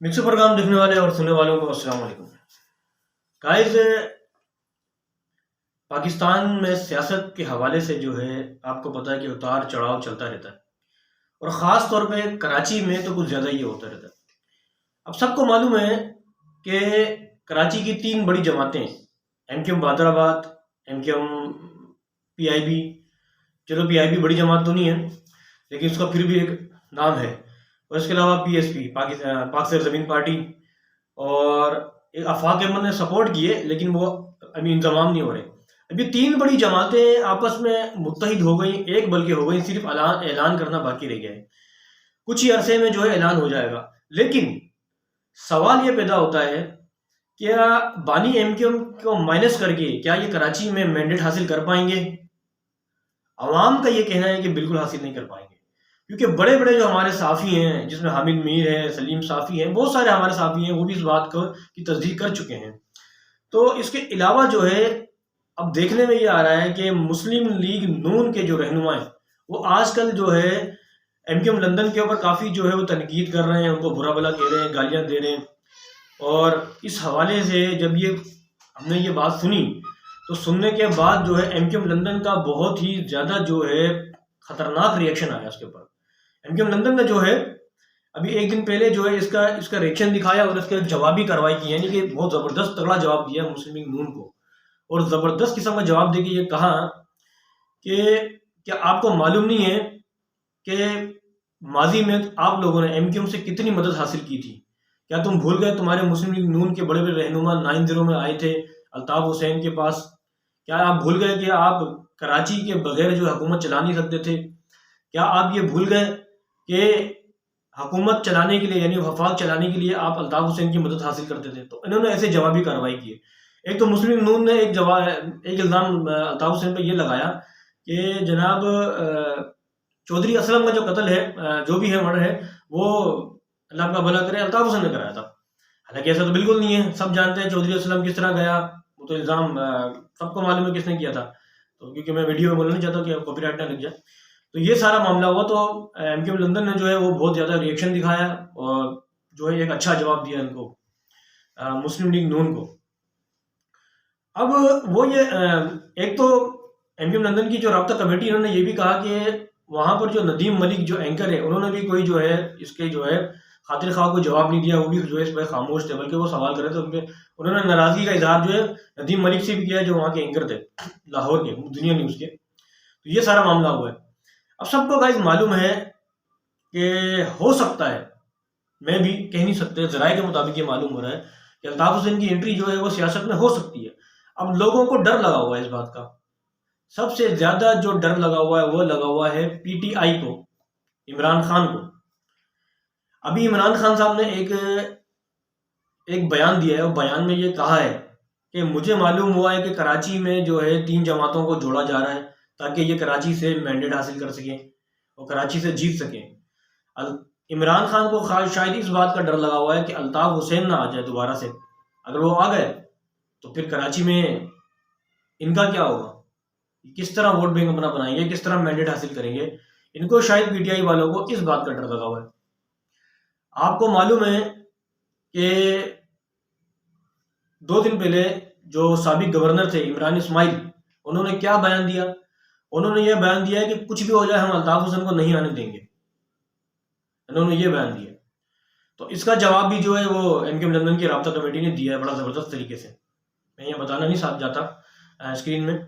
Mixer programme देखने वाले और सुनने वालों को अस्सलाम वालेकुम गाइस। पाकिस्तान में सियासत के हवाले से जो है आपको पता है कि उतार चढ़ाव चलता रहता है, और ख़ास तौर पे कराची में तो कुछ ज़्यादा ही होता रहता है। अब सबको मालूम है कि कराची की तीन बड़ी जमातें, एम बादराबाद, एम PIB। चलो PIB बड़ी जमात तो नहीं है, लेकिन उसका फिर भी एक नाम है। और इसके अलावा PSP, पाक सर ज़मीन पार्टी, और एक आफाक अहमद ने सपोर्ट किए, लेकिन वो अभी इंतजाम नहीं हो रहे। अभी तीन बड़ी जमातें आपस में मुत्तहिद हो गई, एक बल्कि हो गई, सिर्फ ऐलान करना बाकी रह गया है। कुछ ही अरसे में जो है ऐलान हो जाएगा। लेकिन सवाल ये पैदा होता है, क्या बानी MQM को माइनस करके क्या ये कराची में मैंडेट हासिल कर पाएंगे? अवाम का ये कहना है कि बिल्कुल हासिल नहीं कर पाएंगे, क्योंकि बड़े बड़े जो हमारे साफ़ी हैं, जिसमें हामिद मीर है, सलीम साफ़ी हैं, बहुत सारे हमारे साफ़ी हैं, वो भी इस बात को की तस्दीक कर चुके हैं। तो इसके अलावा जो है अब देखने में ये आ रहा है कि मुस्लिम लीग नून के जो रहनुमा हैं, वो आजकल जो है MQM लंदन के ऊपर काफ़ी जो है वो तनकीद कर रहे हैं, उनको बुरा भला कह रहे हैं, गालियाँ दे रहे हैं। और इस हवाले से जब ये हमने ये बात सुनी, तो सुनने के बाद जो है MQM लंदन का बहुत ही ज़्यादा जो है ख़तरनाक रिएक्शन आया उसके ऊपर। MQM लंदन ने जो है अभी एक दिन पहले जो है इसका इसका रिएक्शन दिखाया और इसके जवाबी कार्रवाई की, यानी कि बहुत ज़बरदस्त तगड़ा जवाब दिया मुस्लिम लीग नून को। और ज़बरदस्त किस्म का जवाब देके ये कहा कि क्या आपको मालूम नहीं है कि माजी में आप लोगों ने MQM से कितनी मदद हासिल की थी? क्या तुम भूल गए तुम्हारे मुस्लिम लीग नून के बड़े बड़े रहनुमा 9-0 में आए थे अल्ताफ़ हुसैन के पास? क्या आप भूल गए कि आप कराची के बगैर जो हुकूमत चला नहीं सकते थे? क्या आप ये भूल गए कि हुकूमत चलाने के लिए, यानी वफाक चलाने के लिए आप अल्ताफ़ हुसैन की मदद हासिल करते थे? तो इन्होंने ऐसे जवाबी कार्रवाई की। एक तो मुस्लिम लीग नून ने एक इल्ज़ाम अल्ताफ़ हुसैन पे ये लगाया कि जनाब चौधरी असलम का जो कत्ल है, जो भी है मर्डर है, वो अल्लाह का भला करे अल्ताफ़ हुसैन ने कराया था। हालांकि ऐसा तो बिल्कुल नहीं है, सब जानते हैं चौधरी असलम किस तरह गया, वो तो इल्ज़ाम सबको मालूम है किसने किया था। तो क्योंकि मैं वीडियो में बोलना नहीं चाहता कि कॉपीराइट ना लग जाए, तो ये सारा मामला हुआ। तो MQM लंदन ने जो है वो बहुत ज़्यादा रिएक्शन दिखाया और जो है एक अच्छा जवाब दिया इनको, मुस्लिम लीग नून को। अब वो ये एक तो MQM लंदन की जो राब्ता कमेटी, इन्होंने ये भी कहा कि वहाँ पर जो नदीम मलिक जो एंकर है, उन्होंने भी कोई जो है इसके जो है खातिर ख्वाह को जवाब नहीं दिया, वो भी जो है इस पर खामोश थे, बल्कि वो सवाल कर रहे थे उनके। उन्होंने नाराज़गी का इजहार जो है नदीम मलिक से भी किया, जो वहाँ के एंकर थे लाहौर के दुनिया न्यूज़ के। तो ये सारा मामला हुआ है। अब सबको गाइस मालूम है कि हो सकता है, मैं भी कह नहीं सकते, ज़राए के मुताबिक ये मालूम हो रहा है कि अल्ताफ़ हुसैन की एंट्री जो है वो सियासत में हो सकती है। अब लोगों को डर लगा हुआ है इस बात का। सबसे ज़्यादा जो डर लगा हुआ है वो लगा हुआ है PTI को, इमरान खान को। अभी इमरान खान साहब ने एक बयान दिया है, और बयान में ये कहा है कि मुझे मालूम हुआ है कि कराची में जो है 3 जमातों को जोड़ा जा रहा है ताकि ये कराची से मैंडेट हासिल कर सकें और कराची से जीत सकें। इमरान खान को शायद इस बात का डर लगा हुआ है कि अल्ताफ़ हुसैन ना आ जाए दोबारा से। अगर वो आ गए तो फिर कराची में इनका क्या होगा, किस तरह वोट बैंक अपना बनाएंगे, किस तरह मैंडेट हासिल करेंगे? इनको शायद PTI वालों को इस बात का डर लगा हुआ है। आपको मालूम है कि 2 दिन पहले जो साबिक गवर्नर थे इमरान इस्माइल, उन्होंने क्या बयान दिया? उन्होंने ये बयान दिया है कि कुछ भी हो जाए हम अल्ताफ़ हुसैन को नहीं आने देंगे। उन्होंने ये बयान दिया। तो इसका जवाब भी जो है वो MQM लंदन की राब्ता कमेटी ने दिया है बड़ा ज़बरदस्त तरीके से। मैं ये बताना नहीं साथ जाता स्क्रीन में।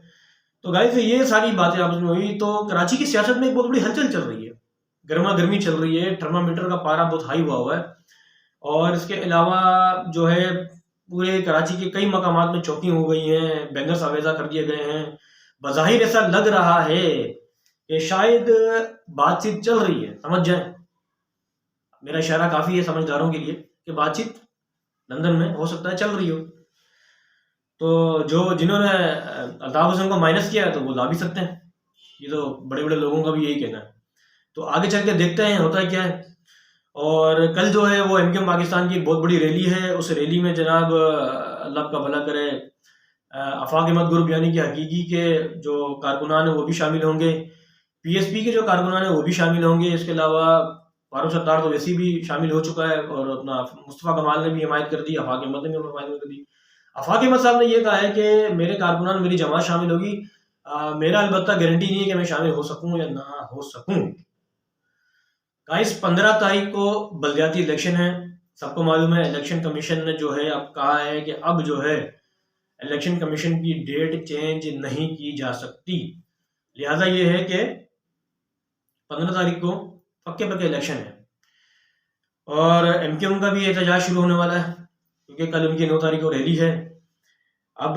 तो गाइस ये सारी बातें आपस में हुई, तो कराची की सियासत में एक बहुत बड़ी हलचल चल रही है, गर्मा गर्मी चल रही है, थर्मामीटर का पारा बहुत हाई हुआ है। और इसके अलावा जो है पूरे कराची के कई मकामात में चौकिंग हो गई हैं, बैंगर्स आवेजा कर दिए गए हैं। बज़ाहिर ऐसा लग रहा है कि शायद बातचीत चल रही है, समझ जाए, मेरा इशारा काफ़ी है समझदारों के लिए कि बातचीत लंदन में हो सकता है चल रही हो। तो जिन्होंने अल्ताफ़ हुसैन को माइनस किया है तो वो ला भी सकते हैं, ये तो बड़े बड़े लोगों का भी यही कहना है। तो आगे चल के देखते हैं होता है क्या है। और कल जो है वो MQM पाकिस्तान की एक बहुत बड़ी रैली है, उस रैली में जनाब अल्लाह का भला करे आफाक अहमद ग्रुप यानी कि हकीकी के जो कारकुनान हैं वो भी शामिल होंगे, PSP के जो कारकुनान हैं वो भी शामिल होंगे। इसके अलावा فاروق ستار تو ویسے بھی شامل ہو چکا ہے، اور اپنا مصطفیٰ کمال نے بھی حمایت کر دی، آفاق احمد نے بھی حمایت کر دی۔ آفاق احمد صاحب نے یہ کہا ہے کہ میرے کارکنان میری جماعت شامل ہوگی، میرا البتہ گارنٹی نہیں ہے کہ میں شامل ہو سکوں یا نہ ہو سکوں۔ گائز 15 تاریخ کو بلدیاتی الیکشن ہے، سب کو معلوم ہے۔ الیکشن کمیشن نے جو ہے اب کہا ہے کہ اب جو ہے الیکشن کمیشن کی ڈیٹ چینج نہیں کی جا سکتی، لہذا یہ ہے کہ 15 تاریخ کو پکے الیکشن ہے، اور ایم کیو ایم کا بھی احتجاج شروع ہونے والا ہے، کیونکہ کل ان کی 9 تاریخ کو ریلی ہے۔ اب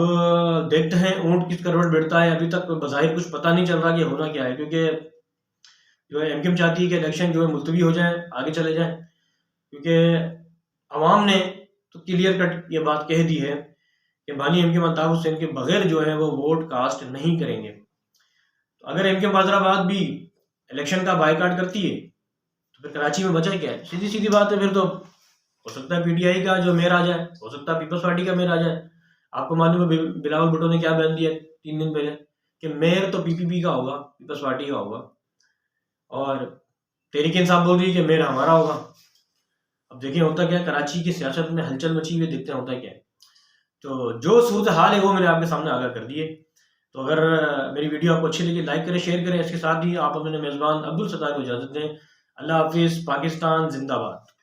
دیکھتے ہیں اونٹ کس کروٹ بیٹھتا ہے، ابھی تک بظاہر کچھ پتہ نہیں چل رہا کہ ہونا کیا ہے، کیونکہ جو ہے ایم کیو ایم چاہتی ہے کہ الیکشن جو ہے ملتوی ہو جائیں، آگے چلے جائیں، کیونکہ عوام نے تو کلیئر کٹ یہ بات کہہ دی ہے کہ بانی M Q M Altaf Hussain کے بغیر جو ہے وہ ووٹ کاسٹ نہیں کریں گے۔ تو اگر ایم کیو ایم حیدرآباد بھی الیکشن کا بائیکاٹ کرتی ہے تو پھر کراچی میں بچا کیا ہے؟ سیدھی بات ہے، پھر تو ہو سکتا ہے پی ٹی آئی کا جو میئر آ جائے، ہو سکتا ہے پیپلز پارٹی کا میئر آ جائے۔ آپ کو معلوم ہے بلاول بھٹو نے کیا بیان دیا 3 دن پہلے کہ میئر تو پی پی پی کا ہوگا، پیپلز پارٹی کا ہوگا، اور تحریک انصاف بول رہی ہے کہ میئر ہمارا ہوگا۔ اب دیکھیں ہوتا کیا ہے، کراچی کی سیاست میں ہلچل مچی ہوئی، دیکھتے ہیں ہوتا کیا ہے۔ تو جو صورتحال ہے وہ میں نے آپ کے سامنے آگاہ کر دی ہے۔ تو اگر میری ویڈیو آپ کو اچھی لگی لائک کریں، شیئر کریں، اس کے ساتھ ہی آپ اپنے میزبان عبدالستار کو اجازت دیں۔ اللہ حافظ، پاکستان زندہ باد۔